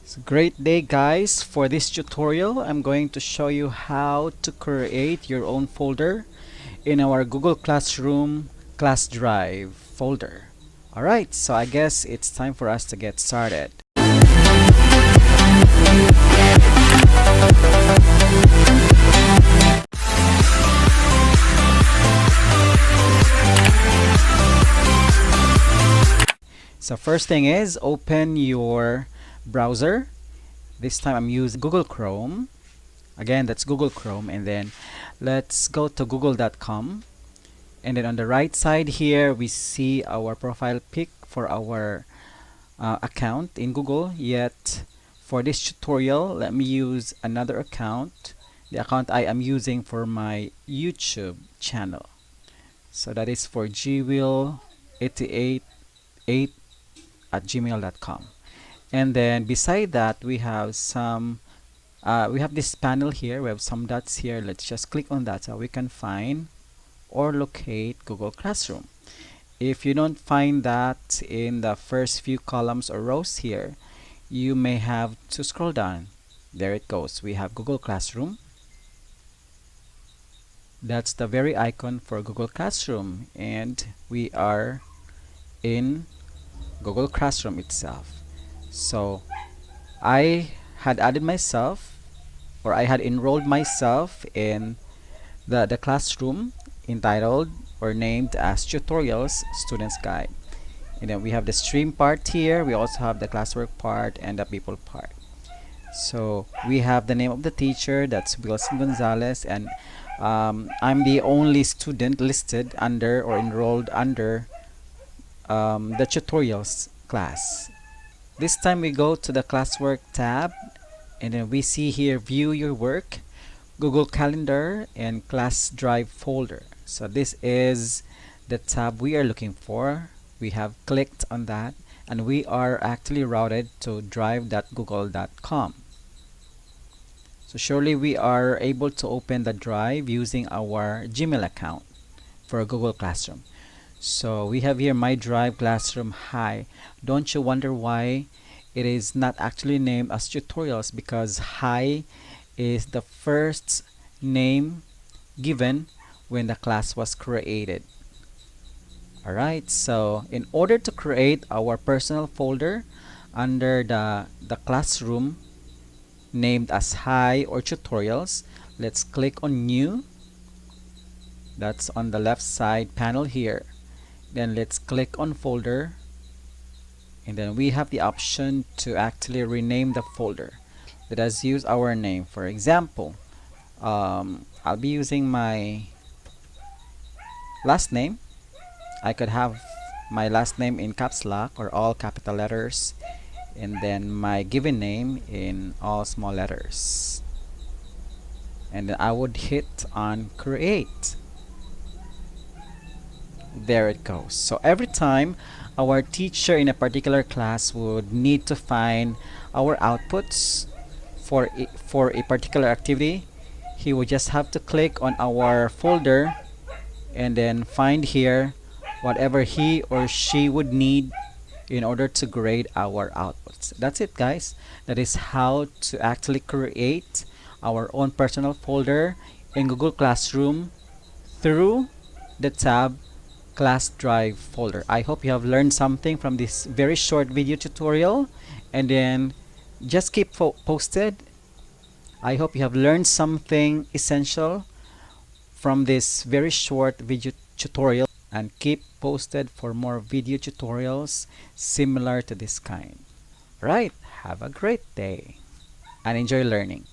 So great day guys. For this tutorial, I'm going to show you how to create your own folder in our Google Classroom class drive folder. Alright, so I guess it's time for us to get started. So first thing is open your browser. This time I'm using Google Chrome. Again, that's Google Chrome, and then let's go to google.com, and then on the right side here we see our profile pic for our account in Google. Yet for this tutorial, let me use another account, the account I am using for my YouTube channel. So that is for gwil888 at gmail.com. And then beside that we have this panel here. We have some dots here. Let's just click on that so we can find or locate Google Classroom. If you don't find that in the first few columns or rows here, you may have to scroll down. There it goes. We have Google Classroom. That's the very icon for Google Classroom, and we are in Google Classroom itself. So I had added myself, or I had enrolled myself in the classroom entitled or named as Tutorials Students Guide. And then we have the stream part here. We also have the classwork part and the people part. So we have the name of the teacher, that's Wilson Gonzalez, and I'm the only student listed under or enrolled under the tutorials class. This time we go to the classwork tab, and then we see here view your work, Google Calendar, and class drive folder. So this is the tab we are looking for. We have clicked on that, and we are actually routed to drive.google.com. So surely we are able to open the drive using our Gmail account for Google Classroom. So we have here my drive classroom. Hi. Don't you wonder why it is not actually named as tutorials? Because hi is the first name given when the class was created. Alright, so in order to create our personal folder under the classroom named as hi or tutorials, let's click on new. That's on the left side panel here. Then let's click on folder, and then we have the option to actually rename the folder. Let us use our name. For example, I'll be using my last name. I could have my last name in caps lock or all capital letters, and then my given name in all small letters, and then I would hit on create. There it goes. So every time our teacher in a particular class would need to find our outputs for a particular activity, he would just have to click on our folder and then find here whatever he or she would need in order to grade our outputs. That's it, guys. That is how to actually create our own personal folder in Google Classroom through the tab class drive folder. I hope you have learned something from this very short video tutorial, and then just keep posted. I hope you have learned something essential from this very short video tutorial, and keep posted for more video tutorials similar to this kind. Right, have a great day and enjoy learning.